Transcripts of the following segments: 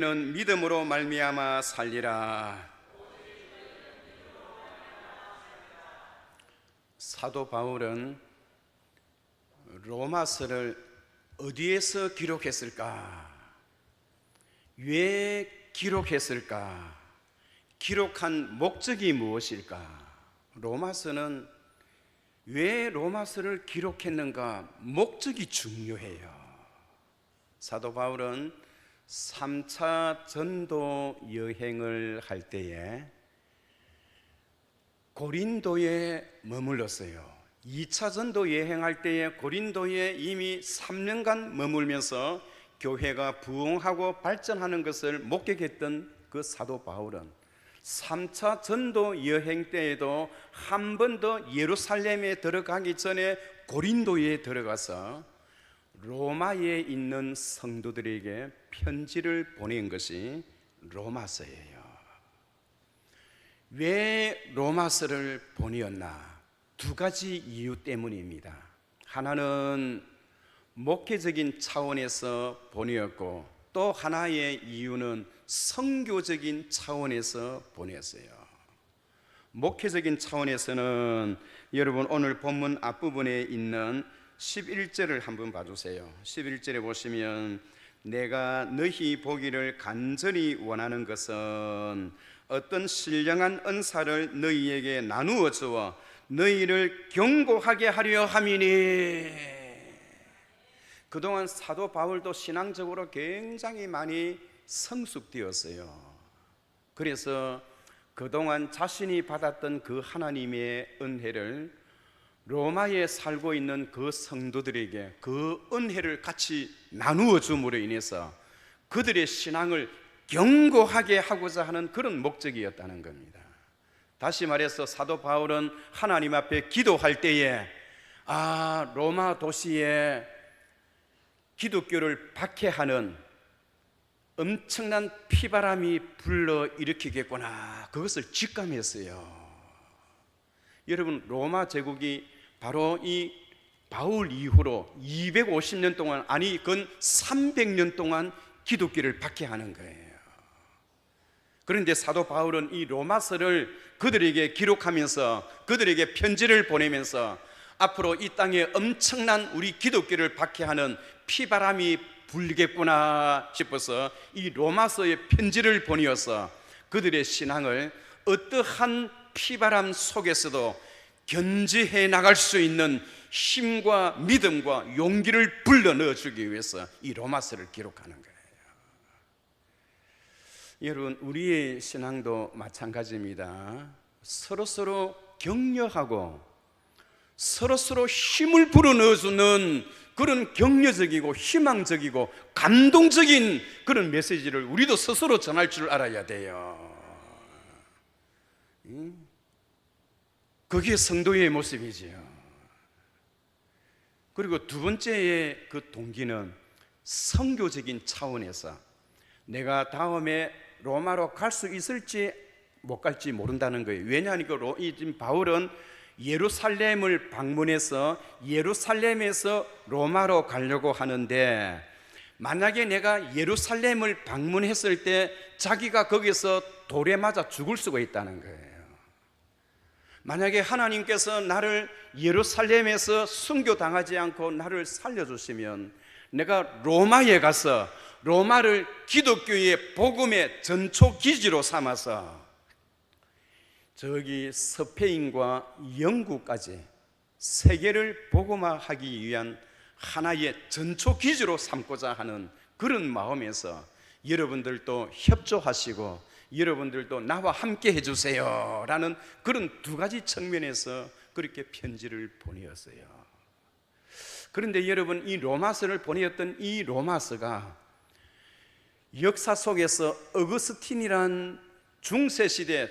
는 믿음으로 말미암아 살리라. 사도 바울은 로마서를 어디에서 기록했을까? 왜 기록했을까? 기록한 목적이 무엇일까? 로마서는 왜 로마서를 기록했는가? 목적이 중요해요. 사도 바울은 3차 전도 여행을 할 때에 고린도에 머물렀어요. 2차 전도 여행할 때에 고린도에 이미 3년간 머물면서 교회가 부흥하고 발전하는 것을 목격했던 그 사도 바울은 3차 전도 여행 때에도 한 번 더 예루살렘에 들어가기 전에 고린도에 들어가서 로마에 있는 성도들에게 편지를 보낸 것이 로마서예요. 왜 로마서를 보내었나? 두 가지 이유 때문입니다. 하나는 목회적인 차원에서 보내었고, 또 하나의 이유는 선교적인 차원에서 보냈어요. 목회적인 차원에서는 여러분 오늘 본문 앞부분에 있는 11절을 한번 봐주세요. 11절에 보시면 내가 너희 보기를 간절히 원하는 것은 어떤 신령한 은사를 너희에게 나누어 주어 너희를 경고하게 하려 함이니. 그동안 사도 바울도 신앙적으로 굉장히 많이 성숙되었어요. 그래서 그동안 자신이 받았던 그 하나님의 은혜를 로마에 살고 있는 그 성도들에게 그 은혜를 같이 나누어 줌으로 인해서 그들의 신앙을 견고하게 하고자 하는 그런 목적이었다는 겁니다. 다시 말해서 사도 바울은 하나님 앞에 기도할 때에 로마 도시에 기독교를 박해하는 엄청난 피바람이 불러 일으키겠구나, 그것을 직감했어요. 여러분, 로마 제국이 바로 이 바울 이후로 250년 동안, 아니 근 300년 동안 기독교를 박해하는 거예요. 그런데 사도 바울은 이 로마서를 그들에게 기록하면서, 그들에게 편지를 보내면서 앞으로 이 땅에 엄청난 우리 기독교를 박해하는 피바람이 불겠구나 싶어서 이 로마서의 편지를 보내어서 그들의 신앙을 어떠한 피바람 속에서도 견지해 나갈 수 있는 힘과 믿음과 용기를 불러 넣어주기 위해서 이 로마서를 기록하는 거예요. 여러분, 우리의 신앙도 마찬가지입니다. 서로서로 격려하고 서로서로 힘을 불어넣어주는 그런 격려적이고 희망적이고 감동적인 그런 메시지를 우리도 스스로 전할 줄 알아야 돼요. 그게 성도의 모습이지요. 그리고 두 번째의 그 동기는 선교적인 차원에서 내가 다음에 로마로 갈 수 있을지 못 갈지 모른다는 거예요. 왜냐하니까 지금 바울은 예루살렘을 방문해서 예루살렘에서 로마로 가려고 하는데, 만약에 내가 예루살렘을 방문했을 때 자기가 거기서 돌에 맞아 죽을 수가 있다는 거예요. 만약에 하나님께서 나를 예루살렘에서 순교당하지 않고 나를 살려주시면 내가 로마에 가서 로마를 기독교의 복음의 전초기지로 삼아서 저기 스페인과 영국까지 세계를 복음화하기 위한 하나의 전초기지로 삼고자 하는 그런 마음에서 여러분들도 협조하시고 여러분들도 나와 함께 해주세요 라는 그런 두 가지 측면에서 그렇게 편지를 보내었어요. 그런데 여러분, 이 로마서를 보내었던 이 로마서가 역사 속에서 어거스틴이란 중세시대,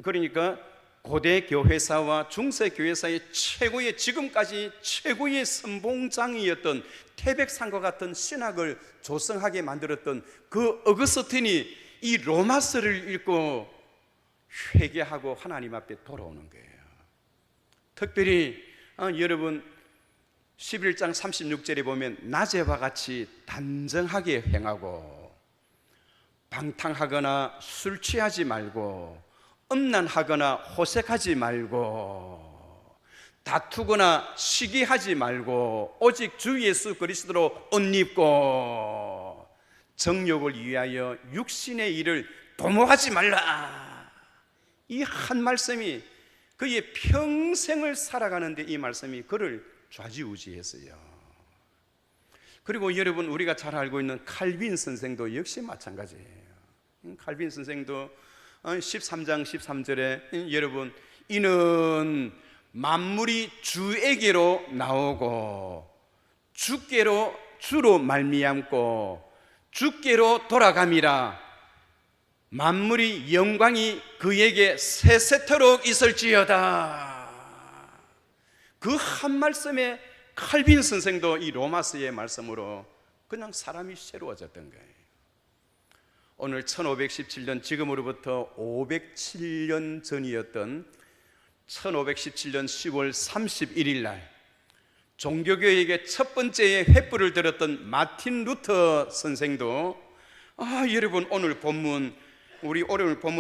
그러니까 고대 교회사와 중세 교회사의 최고의, 지금까지 최고의 선봉장이었던 태백산과 같은 신학을 조성하게 만들었던 그 어거스틴이 이 로마서를 읽고 회개하고 하나님 앞에 돌아오는 거예요. 특별히 여러분 11장 36절에 보면 낮에와 같이 단정하게 행하고 방탕하거나 술 취하지 말고, 음란하거나 호색하지 말고, 다투거나 시기하지 말고, 오직 주 예수 그리스도로 옷 입고 정욕을 위하여 육신의 일을 도모하지 말라. 이 한 말씀이 그의 평생을 살아가는데 이 말씀이 그를 좌지우지했어요. 그리고 여러분, 우리가 잘 알고 있는 칼빈 선생도 역시 마찬가지예요. 칼빈 선생도 13장 13절에 여러분, 이는 만물이 주에게로 나오고 주로 말미암고 주께로 돌아감이라. 만물이 영광이 그에게 세세토록 있을지어다. 그 한 말씀에 칼빈 선생도 이 로마서의 말씀으로 그냥 사람이 새로워졌던 거예요. 오늘 1517년, 지금으로부터 507년 전이었던 1517년 10월 31일 날 종교교육의 첫 번째의 횃불을 들었던 마틴 루터 선생도 여러분, 오늘 본문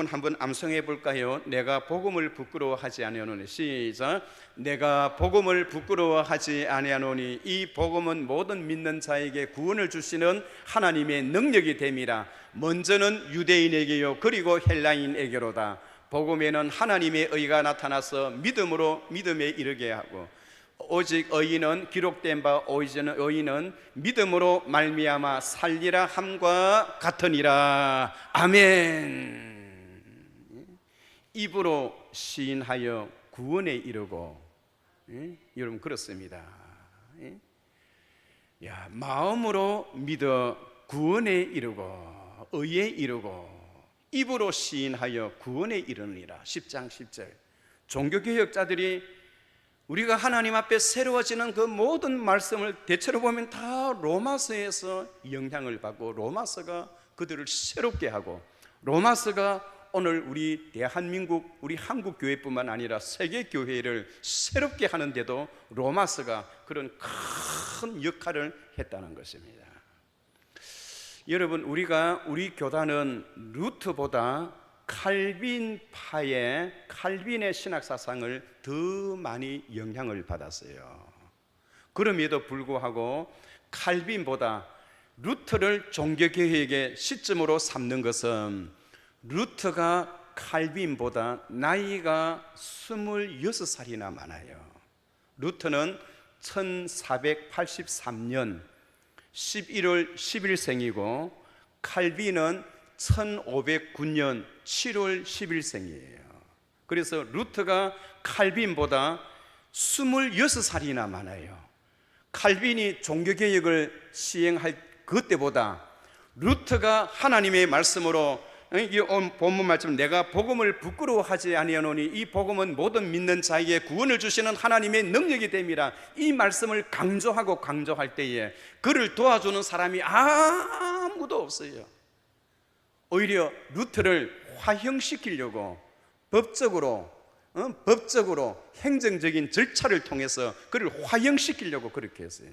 한번 암송해 볼까요? 내가 복음을 부끄러워하지 아니하노니. 시작. 내가 복음을 부끄러워하지 아니하노니 이 복음은 모든 믿는 자에게 구원을 주시는 하나님의 능력이 됨이라. 먼저는 유대인에게요 그리고 헬라인에게로다. 복음에는 하나님의 의가 나타나서 믿음에 이르게 하고, 오직 의인은 기록된 바 의인은 믿음으로 말미암아 살리라 함과 같으니라. 아멘. 입으로 시인하여 구원에 이르고, 여러분 그렇습니다. 마음으로 믿어 구원에 이르고 의에 이르고 입으로 시인하여 구원에 이르느니라. 10장 10절. 종교개혁자들이 우리가 하나님 앞에 새로워지는 그 모든 말씀을 대체로 보면 다 로마서에서 영향을 받고, 로마서가 그들을 새롭게 하고, 로마서가 오늘 우리 대한민국, 우리 한국 교회뿐만 아니라 세계 교회를 새롭게 하는데도 로마서가 그런 큰 역할을 했다는 것입니다. 여러분, 우리 교단은 루트보다 칼빈의 신학 사상을 더 많이 영향을 받았어요. 그럼에도 불구하고 칼빈보다 루터를 종교개혁의 시점으로 삼는 것은 루터가 칼빈보다 나이가 26살이나 많아요. 루터는 1483년 11월 10일생이고 칼빈은 1509년 7월 10일생이에요. 그래서 루터가 칼빈보다 26살이나 많아요. 칼빈이 종교개혁을 시행할 그때보다 루터가 하나님의 말씀으로, 이 본문 말씀, 내가 복음을 부끄러워하지 아니하노니 이 복음은 모든 믿는 자에게 구원을 주시는 하나님의 능력이 됨이라. 이 말씀을 강조할 때에 그를 도와주는 사람이 아무도 없어요. 오히려 루터를 화형시키려고 법적으로 행정적인 절차를 통해서 그를 화형시키려고 그렇게 했어요.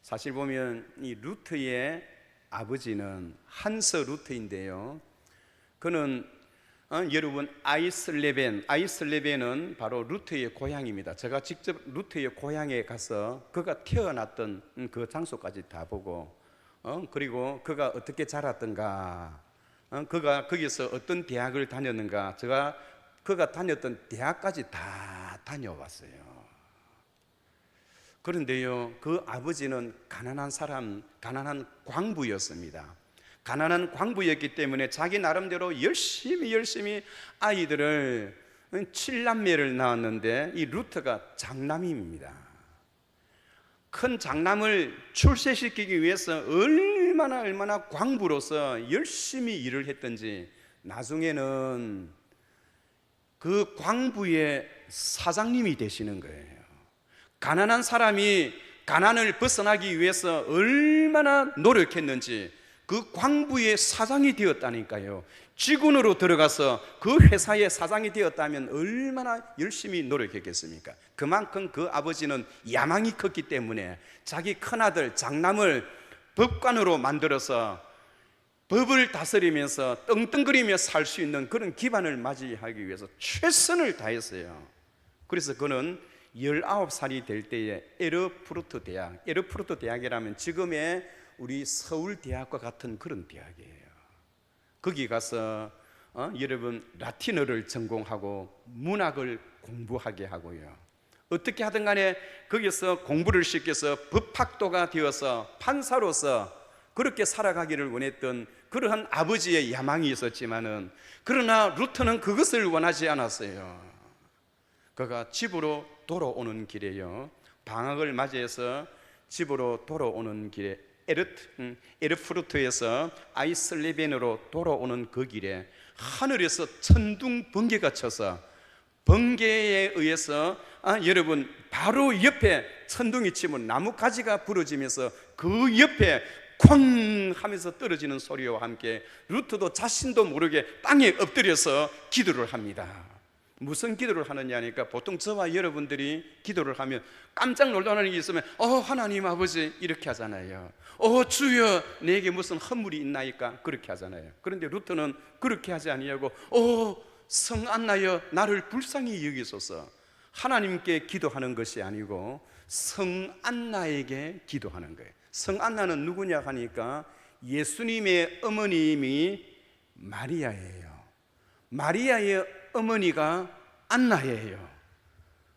사실 보면 이 루터의 아버지는 한서 루터인데요, 그는 여러분 아이슬레벤은 바로 루터의 고향입니다. 제가 직접 루터의 고향에 가서 그가 태어났던 그 장소까지 다 보고, 그리고 그가 어떻게 자랐던가, 그가 거기서 어떤 대학을 다녔는가, 제가 그가 다녔던 대학까지 다 다녀왔어요. 그런데요, 그 아버지는 가난한 광부였습니다. 가난한 광부였기 때문에 자기 나름대로 열심히 아이들을 7남매를 낳았는데 이 루터가 장남입니다. 큰 장남을 출세시키기 위해서 얼마나 광부로서 열심히 일을 했던지 나중에는 그 광부의 사장님이 되시는 거예요. 가난한 사람이 가난을 벗어나기 위해서 얼마나 노력했는지 그 광부의 사장이 되었다니까요. 직원으로 들어가서 그 회사의 사장이 되었다면 얼마나 열심히 노력했겠습니까? 그만큼 그 아버지는 야망이 컸기 때문에 자기 큰아들 장남을 법관으로 만들어서 법을 다스리면서 떵떵거리며 살 수 있는 그런 기반을 맞이하기 위해서 최선을 다했어요. 그래서 그는 19살이 될 때에 에르푸르트 대학이라면 지금의 우리 서울대학과 같은 그런 대학이에요. 거기 가서 여러분 라틴어를 전공하고 문학을 공부하게 하고요. 어떻게 하든 간에 거기서 공부를 시켜서 법학도가 되어서 판사로서 그렇게 살아가기를 원했던 그러한 아버지의 야망이 있었지만은, 그러나 루터는 그것을 원하지 않았어요. 그가 집으로 돌아오는 길에요, 방학을 맞이해서 집으로 돌아오는 길에 에르푸르트에서 아이슬레벤으로 돌아오는 그 길에 하늘에서 천둥 번개가 쳐서, 번개에 의해서 여러분 바로 옆에 천둥이 치면 나뭇가지가 부러지면서 그 옆에 쾅 하면서 떨어지는 소리와 함께 루터도 자신도 모르게 땅에 엎드려서 기도를 합니다. 무슨 기도를 하느냐 하니까, 보통 저와 여러분들이 기도를 하면 깜짝 놀라는 일이 있으면 하나님 아버지 이렇게 하잖아요. 주여 내게 무슨 허물이 있나이까 그렇게 하잖아요. 그런데 루터는 그렇게 하지 아니하고 성 안나여 나를 불쌍히 여기소서, 하나님께 기도하는 것이 아니고 성 안나에게 기도하는 거예요. 성 안나는 누구냐 하니까 예수님의 어머님이 마리아예요. 마리아의 어머니가 안나예요.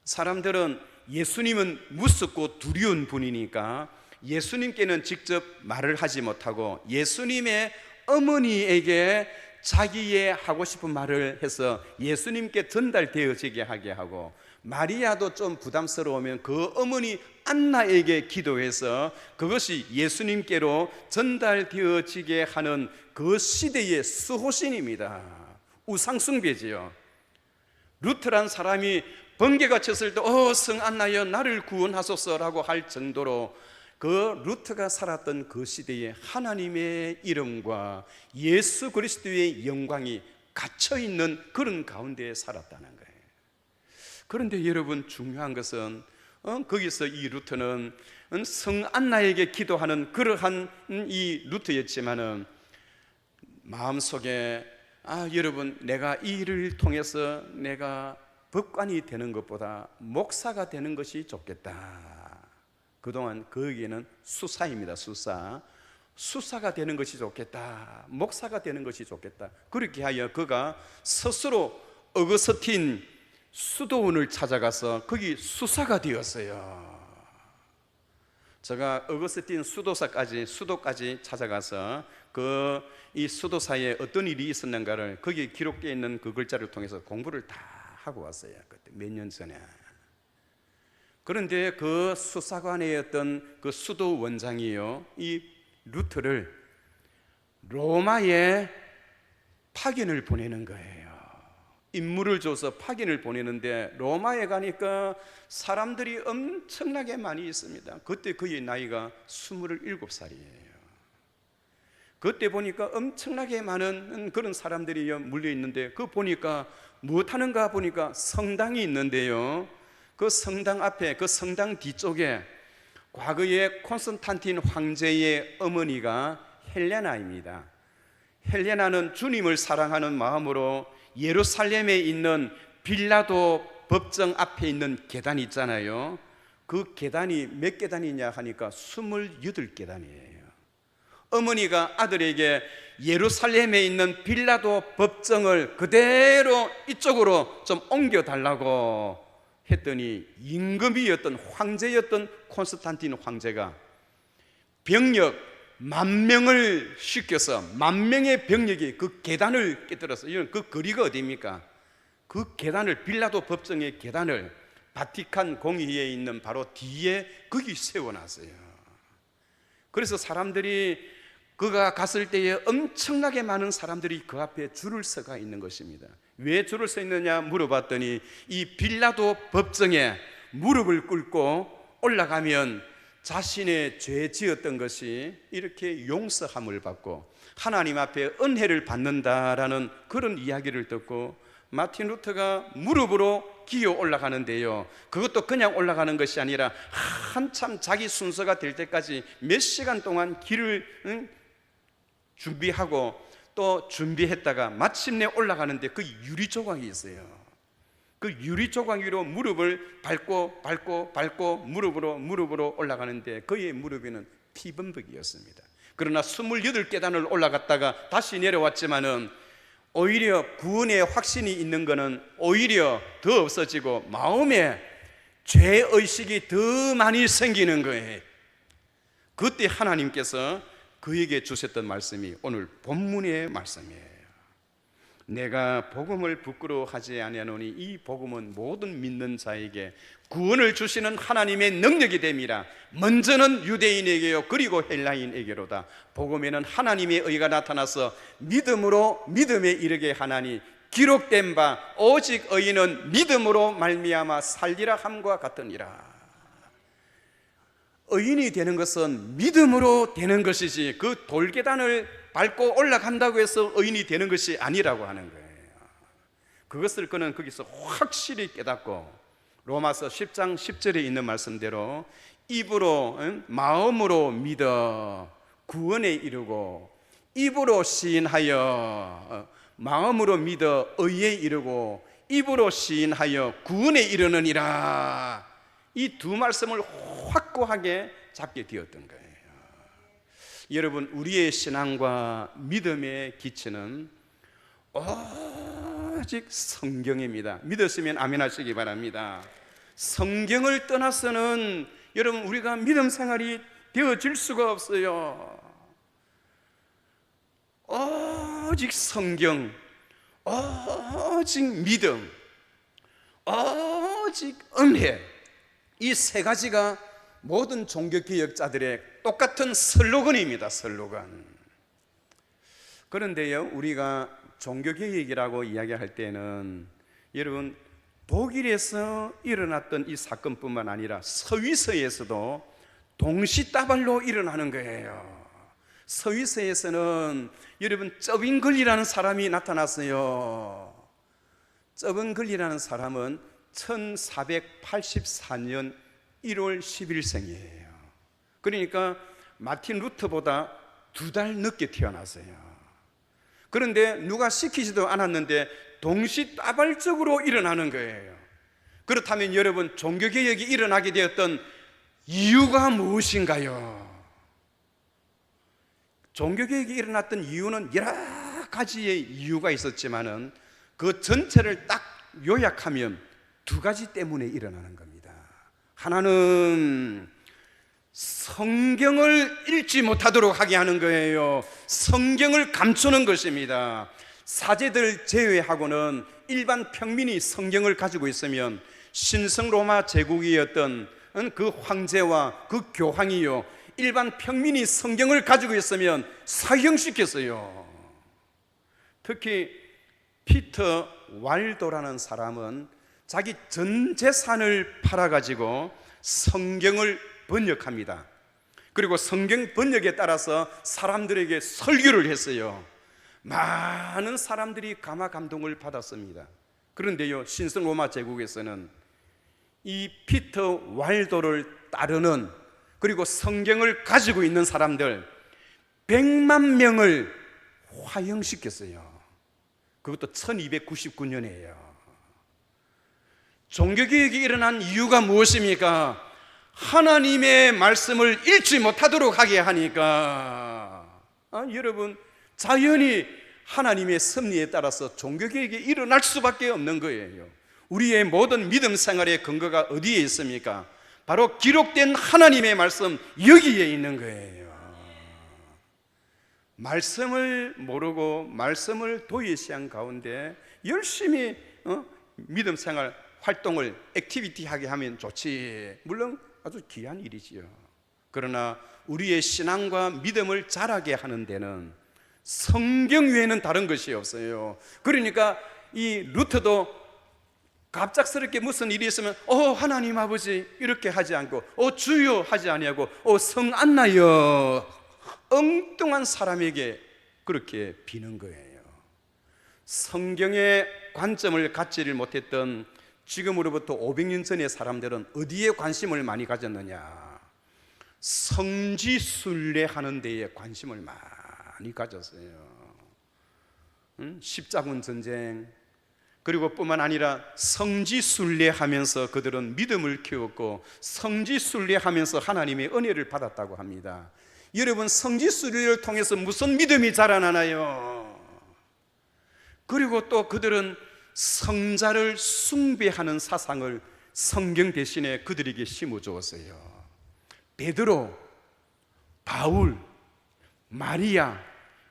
사람들은 예수님은 무섭고 두려운 분이니까 예수님께는 직접 말을 하지 못하고 예수님의 어머니에게 자기의 하고 싶은 말을 해서 예수님께 전달되어지게 하게 하고, 마리아도 좀 부담스러우면 그 어머니 안나에게 기도해서 그것이 예수님께로 전달되어지게 하는 그 시대의 수호신입니다. 우상숭배지요. 루터란 사람이 번개가 쳤을 때 성 안나여 나를 구원하소서라고 할 정도로 그 루터가 살았던 그 시대에 하나님의 이름과 예수 그리스도의 영광이 갇혀있는 그런 가운데에 살았다는 거예요. 그런데 여러분 중요한 것은 거기서 이 루터는 성 안나에게 기도하는 그러한 이 루터였지만은 마음속에 여러분 내가 이 일을 통해서 내가 법관이 되는 것보다 목사가 되는 것이 좋겠다. 그동안 그에게는 수사입니다. 수사가 되는 것이 좋겠다, 목사가 되는 것이 좋겠다. 그렇게 하여 그가 스스로 어거스틴 수도원을 찾아가서 거기 수사가 되었어요. 제가 어거스틴 수도까지 찾아가서 이 수도사에 어떤 일이 있었는가를 거기에 기록되어 있는 그 글자를 통해서 공부를 다 하고 왔어요. 그때 몇 년 전에. 그런데 그 수사관이었던 그 수도 원장이요, 이 루터를 로마에 파견을 보내는 거예요. 임무를 줘서 파견을 보내는데 로마에 가니까 사람들이 엄청나게 많이 있습니다. 그때 그의 나이가 27살이에요. 그때 보니까 엄청나게 많은 그런 사람들이 몰려 있는데, 그 보니까 무엇하는가 보니까 성당이 있는데요, 그 성당 앞에, 그 성당 뒤쪽에 과거에 콘스탄틴 황제의 어머니가 헬레나입니다. 헬레나는 주님을 사랑하는 마음으로 예루살렘에 있는 빌라도 법정 앞에 있는 계단이 있잖아요. 그 계단이 몇 계단이냐 하니까 28계단이에요. 어머니가 아들에게 예루살렘에 있는 빌라도 법정을 그대로 이쪽으로 좀 옮겨달라고 했더니, 임금이었던 황제였던 콘스탄틴 황제가 병력 10,000명을 시켜서 10,000명의 병력이 그 계단을 깨뜨렸어요. 그 거리가 어디입니까? 그 계단을, 빌라도 법정의 계단을 바티칸 공회에 있는 바로 뒤에 거기 세워놨어요. 그래서 사람들이, 그가 갔을 때에 엄청나게 많은 사람들이 그 앞에 줄을 서가 있는 것입니다. 왜 줄을 서 있느냐 물어봤더니, 이 빌라도 법정에 무릎을 꿇고 올라가면 자신의 죄 지었던 것이 이렇게 용서함을 받고 하나님 앞에 은혜를 받는다라는 그런 이야기를 듣고, 마틴 루터가 무릎으로 기어 올라가는데요, 그것도 그냥 올라가는 것이 아니라 한참 자기 순서가 될 때까지 몇 시간 동안 길을 준비하고 또 준비했다가 마침내 올라가는데 그 유리 조각이 있어요. 그 유리 조각 위로 무릎을 밟고 무릎으로 올라가는데 그의 무릎에는 피범벅이었습니다. 그러나 28계단을 올라갔다가 다시 내려왔지만은 오히려 구원의 확신이 있는 것은 오히려 더 없어지고 마음에 죄의식이 더 많이 생기는 거예요. 그때 하나님께서 그에게 주셨던 말씀이 오늘 본문의 말씀이에요. 내가 복음을 부끄러워하지 아니하노니 이 복음은 모든 믿는 자에게 구원을 주시는 하나님의 능력이 됨이라. 먼저는 유대인에게요 그리고 헬라인에게로다. 복음에는 하나님의 의가 나타나서 믿음으로 믿음에 이르게 하나니 기록된 바 오직 의인은 믿음으로 말미암아 살리라 함과 같으니라. 의인이 되는 것은 믿음으로 되는 것이지 그 돌계단을 밟고 올라간다고 해서 의인이 되는 것이 아니라고 하는 거예요. 그것을 그는 거기서 확실히 깨닫고 로마서 10장 10절에 있는 말씀대로 입으로 마음으로 믿어 구원에 이르고 입으로 시인하여 마음으로 믿어 의에 이르고 입으로 시인하여 구원에 이르느니라. 이 두 말씀을 확고하게 잡게 되었던 거예요. 여러분, 우리의 신앙과 믿음의 기초는 오직 성경입니다. 믿으시면 아멘 하시기 바랍니다. 성경을 떠나서는 여러분 우리가 믿음 생활이 되어질 수가 없어요. 오직 성경, 오직 믿음, 오직 은혜, 이 세 가지가 모든 종교개혁자들의 똑같은 슬로건입니다. 슬로건. 그런데요, 우리가 종교개혁이라고 이야기할 때는 여러분 독일에서 일어났던 이 사건뿐만 아니라 스위스에서도 동시다발로 일어나는 거예요. 스위스에서는 여러분 쩌빙글이라는 사람이 나타났어요. 쩌빙글이라는 사람은 1484년 1월 10일생이에요. 그러니까 마틴 루터보다 2달 늦게 태어났어요. 그런데 누가 시키지도 않았는데 동시다발적으로 일어나는 거예요. 그렇다면 여러분 종교개혁이 일어나게 되었던 이유가 무엇인가요? 종교개혁이 일어났던 이유는 여러 가지의 이유가 있었지만은 그 전체를 딱 요약하면 2가지 때문에 일어나는 겁니다. 하나는 성경을 읽지 못하도록 하게 하는 거예요. 성경을 감추는 것입니다. 사제들 제외하고는 일반 평민이 성경을 가지고 있으면 신성 로마 제국이었던 그 황제와 그 교황이요 일반 평민이 성경을 가지고 있으면 사형시켰어요. 특히 피터 왈도라는 사람은 자기 전 재산을 팔아가지고 성경을 번역합니다. 그리고 성경 번역에 따라서 사람들에게 설교를 했어요. 많은 사람들이 감화 감동을 받았습니다. 그런데요, 신성 로마 제국에서는 이 피터 왈도를 따르는 그리고 성경을 가지고 있는 사람들 100만 명을 화형시켰어요. 그것도 1299년이에요. 종교개혁이 일어난 이유가 무엇입니까? 하나님의 말씀을 읽지 못하도록 하게 하니까 여러분 자연히 하나님의 섭리에 따라서 종교개혁이 일어날 수밖에 없는 거예요. 우리의 모든 믿음 생활의 근거가 어디에 있습니까? 바로 기록된 하나님의 말씀 여기에 있는 거예요. 말씀을 모르고 말씀을 도외시한 가운데 열심히 믿음 생활 활동을 액티비티하게 하면 좋지, 물론 아주 귀한 일이지요. 그러나 우리의 신앙과 믿음을 자라게 하는 데는 성경 외에는 다른 것이 없어요. 그러니까 이 루터도 갑작스럽게 무슨 일이 있으면 하나님 아버지 이렇게 하지 않고 주여 하지 아니하고 성안나여 엉뚱한 사람에게 그렇게 비는 거예요. 성경의 관점을 갖지를 못했던 지금으로부터 500년 전의 사람들은 어디에 관심을 많이 가졌느냐? 성지순례하는 데에 관심을 많이 많이 가졌어요. 십자군 전쟁, 그리고 뿐만 아니라 성지순례하면서 그들은 믿음을 키웠고 성지순례하면서 하나님의 은혜를 받았다고 합니다. 여러분, 성지순례를 통해서 무슨 믿음이 자라나나요? 그리고 또 그들은 성자를 숭배하는 사상을 성경 대신에 그들에게 심어주었어요. 베드로, 바울, 마리아,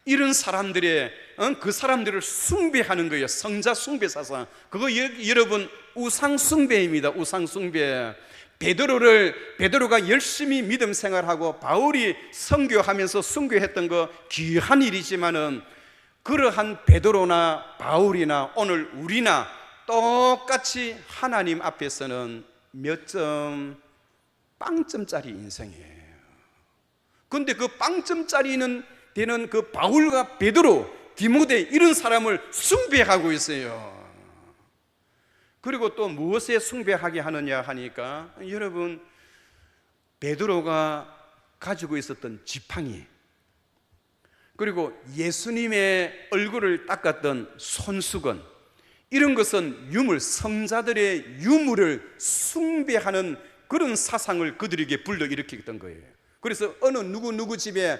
이런 사람들의 그 사람들을 숭배하는 거예요. 성자 숭배 사상. 그거 여러분 우상 숭배입니다. 우상 숭배. 베드로가 열심히 믿음 생활하고 바울이 선교하면서 순교했던 거 귀한 일이지만은, 그러한 베드로나 바울이나 오늘 우리나 똑같이 하나님 앞에서는 몇 점, 빵점짜리 인생이에요. 그런데 그 빵점짜리는 되는 그 바울과 베드로, 디모데, 이런 사람을 숭배하고 있어요. 그리고 또 무엇에 숭배하게 하느냐 하니까, 여러분, 베드로가 가지고 있었던 지팡이, 그리고 예수님의 얼굴을 닦았던 손수건, 이런 것은 유물, 성자들의 유물을 숭배하는 그런 사상을 그들에게 불러일으켰던 거예요. 그래서 어느 누구 집에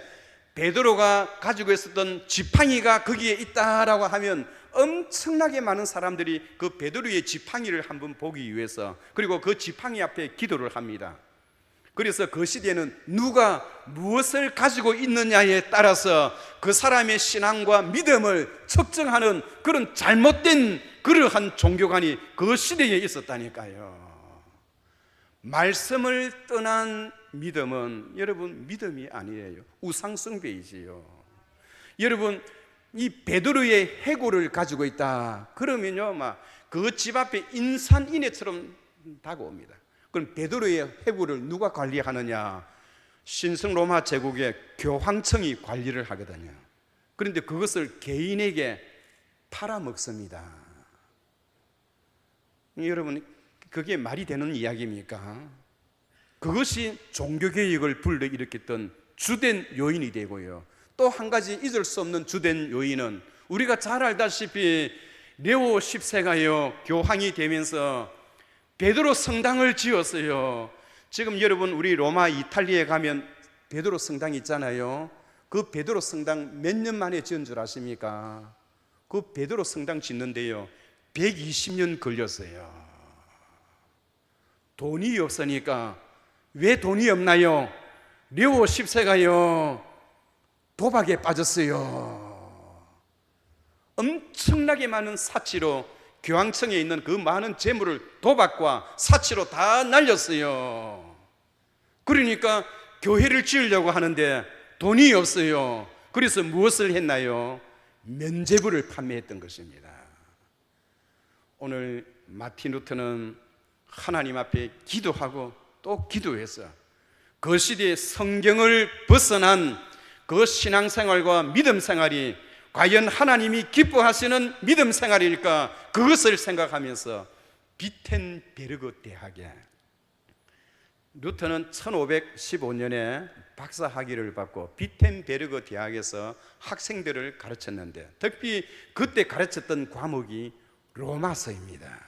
베드로가 가지고 있었던 지팡이가 거기에 있다라고 하면 엄청나게 많은 사람들이 그 베드로의 지팡이를 한번 보기 위해서, 그리고 그 지팡이 앞에 기도를 합니다. 그래서 그 시대에는 누가 무엇을 가지고 있느냐에 따라서 그 사람의 신앙과 믿음을 측정하는 그런 잘못된 그러한 종교관이 그 시대에 있었다니까요. 말씀을 떠난 믿음은 여러분 믿음이 아니에요. 우상숭배이지요. 여러분, 이 베드로의 해골을 가지고 있다 그러면요, 막 그 집 앞에 인산인해처럼 다가옵니다. 그럼 베드로의 해골을 누가 관리하느냐? 신성 로마 제국의 교황청이 관리를 하거든요. 그런데 그것을 개인에게 팔아먹습니다. 여러분, 그게 말이 되는 이야기입니까? 그것이 종교개혁을 불러일으켰던 주된 요인이 되고요. 또 한 가지 잊을 수 없는 주된 요인은, 우리가 잘 알다시피 레오 10세가요 교황이 되면서 베드로 성당을 지었어요. 지금 여러분, 우리 로마 이탈리아에 가면 베드로 성당 있잖아요. 그 베드로 성당 몇 년 만에 지은 줄 아십니까? 그 베드로 성당 짓는데요 120년 걸렸어요. 돈이 없으니까. 왜 돈이 없나요? 레오 10세가요 도박에 빠졌어요. 엄청나게 많은 사치로 교황청에 있는 그 많은 재물을 도박과 사치로 다 날렸어요. 그러니까 교회를 지으려고 하는데 돈이 없어요. 그래서 무엇을 했나요? 면죄부를 판매했던 것입니다. 오늘 마틴 루터는 하나님 앞에 기도하고 또 기도해서 그 시대의 성경을 벗어난 그 신앙생활과 믿음생활이 과연 하나님이 기뻐하시는 믿음생활일까, 그것을 생각하면서 비텐베르그 대학에, 루터는 1515년에 박사학위를 받고 비텐베르그 대학에서 학생들을 가르쳤는데, 특히 그때 가르쳤던 과목이 로마서입니다.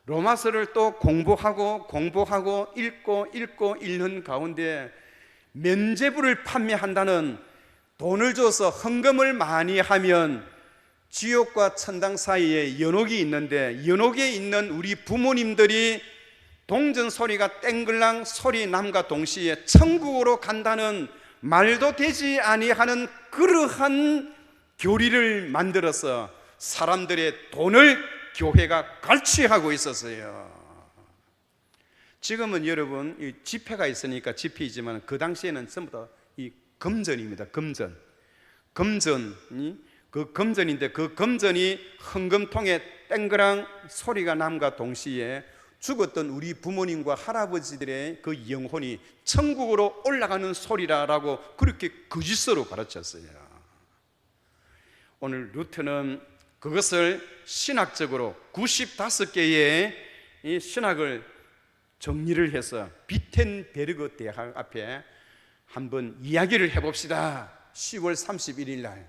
로마서를 또 공부하고 읽고 읽는 가운데 면죄부를 판매한다는, 돈을 줘서 헌금을 많이 하면 지옥과 천당 사이에 연옥이 있는데, 연옥에 있는 우리 부모님들이 동전 소리가 땡글랑 소리 남과 동시에 천국으로 간다는 말도 되지 아니하는 그러한 교리를 만들어서 사람들의 돈을 교회가 갈취하고 있었어요. 지금은 여러분 이 지폐가 있으니까 지폐이지만 그 당시에는 전부 다 이 금전입니다. 금전이 그 금전인데, 그 금전이 헌금통에 땡그랑 소리가 남과 동시에 죽었던 우리 부모님과 할아버지들의 그 영혼이 천국으로 올라가는 소리라라고 그렇게 거짓으로 가르쳤어요. 오늘 루터는 그것을 신학적으로 95개의 이 신학을 정리를 해서 비텐베르그 대학 앞에 한번 이야기를 해봅시다. 10월 31일 날,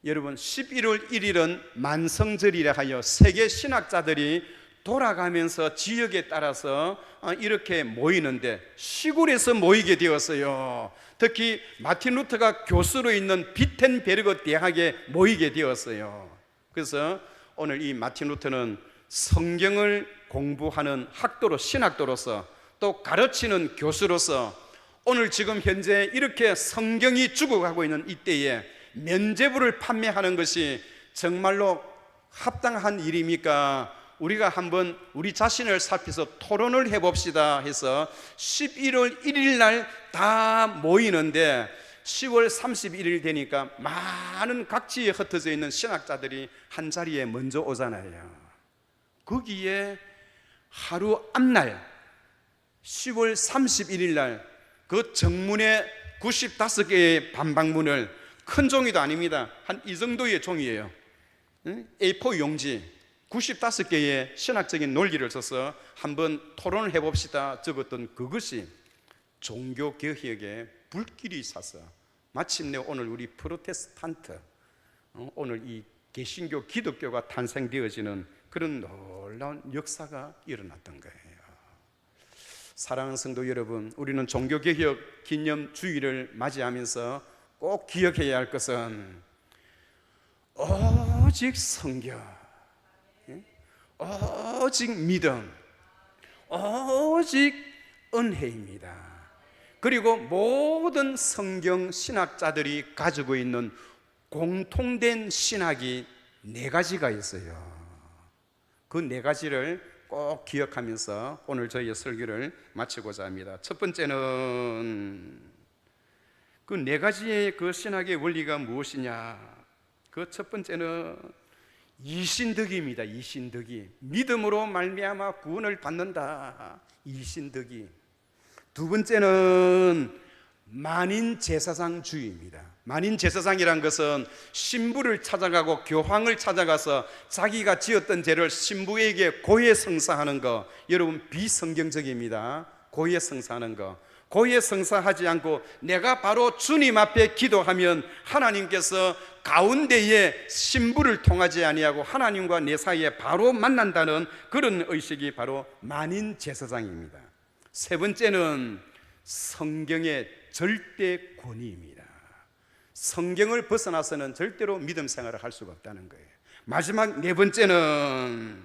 여러분 11월 1일은 만성절이라 하여 세계 신학자들이 돌아가면서 지역에 따라서 이렇게 모이는데 시골에서 모이게 되었어요. 특히 마틴 루터가 교수로 있는 비텐베르그 대학에 모이게 되었어요. 그래서 오늘 이 마틴 루터는 성경을 공부하는 학도로, 신학도로서, 또 가르치는 교수로서 오늘 지금 현재 이렇게 성경이 죽어가고 있는 이때에 면죄부를 판매하는 것이 정말로 합당한 일입니까? 우리가 한번 우리 자신을 살펴서 토론을 해봅시다 해서 11월 1일 날 다 모이는데 10월 31일 되니까 많은 각지에 흩어져 있는 신학자들이 한자리에 먼저 오잖아요. 거기에 하루 앞날 10월 31일 날 그 정문에 95개의 반박문을, 큰 종이도 아닙니다. 한 이 정도의 종이에요. A4 용지 95개의 신학적인 논리를 써서 한번 토론을 해봅시다 적었던 그것이 종교개혁에 불길이 사서 마침내 오늘 우리 프로테스탄트, 오늘 이 개신교 기독교가 탄생되어지는 그런 놀라운 역사가 일어났던 거예요. 사랑하는 성도 여러분, 우리는 종교개혁 기념주의를 맞이하면서 꼭 기억해야 할 것은 오직 성경, 오직 믿음, 오직 은혜입니다. 그리고 모든 성경 신학자들이 가지고 있는 공통된 신학이 4가지가 있어요. 그 4가지를 꼭 기억하면서 오늘 저희의 설교를 마치고자 합니다. 첫 번째는 그 4가지의 그 신학의 원리가 무엇이냐? 그 첫 번째는 이신덕이입니다. 이신덕이. 믿음으로 말미암아 구원을 받는다. 이신덕이. 두 번째는 만인제사장주의입니다. 만인제사장이란 것은 신부를 찾아가고 교황을 찾아가서 자기가 지었던 죄를 신부에게 고해성사하는 거, 여러분 비성경적입니다. 고해성사하는 거. 고해성사하지 않고 내가 바로 주님 앞에 기도하면 하나님께서 가운데에 신부를 통하지 아니하고 하나님과 내 사이에 바로 만난다는 그런 의식이 바로 만인제사장입니다. 세 번째는 성경의 절대 권위입니다. 성경을 벗어나서는 절대로 믿음 생활을 할 수가 없다는 거예요. 마지막 4번째는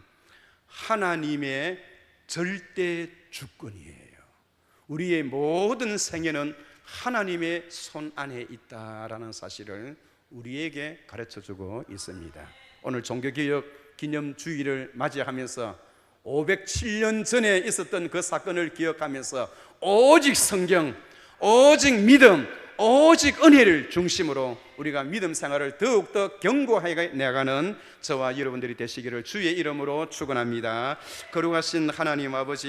하나님의 절대 주권이에요. 우리의 모든 생애는 하나님의 손 안에 있다라는 사실을 우리에게 가르쳐주고 있습니다. 오늘 종교개혁 기념주의를 맞이하면서 507년 전에 있었던 그 사건을 기억하면서 오직 성경, 오직 믿음, 오직 은혜를 중심으로 우리가 믿음 생활을 더욱더 견고하게 나가는 저와 여러분들이 되시기를 주의 이름으로 축원합니다. 거룩하신 하나님 아버지,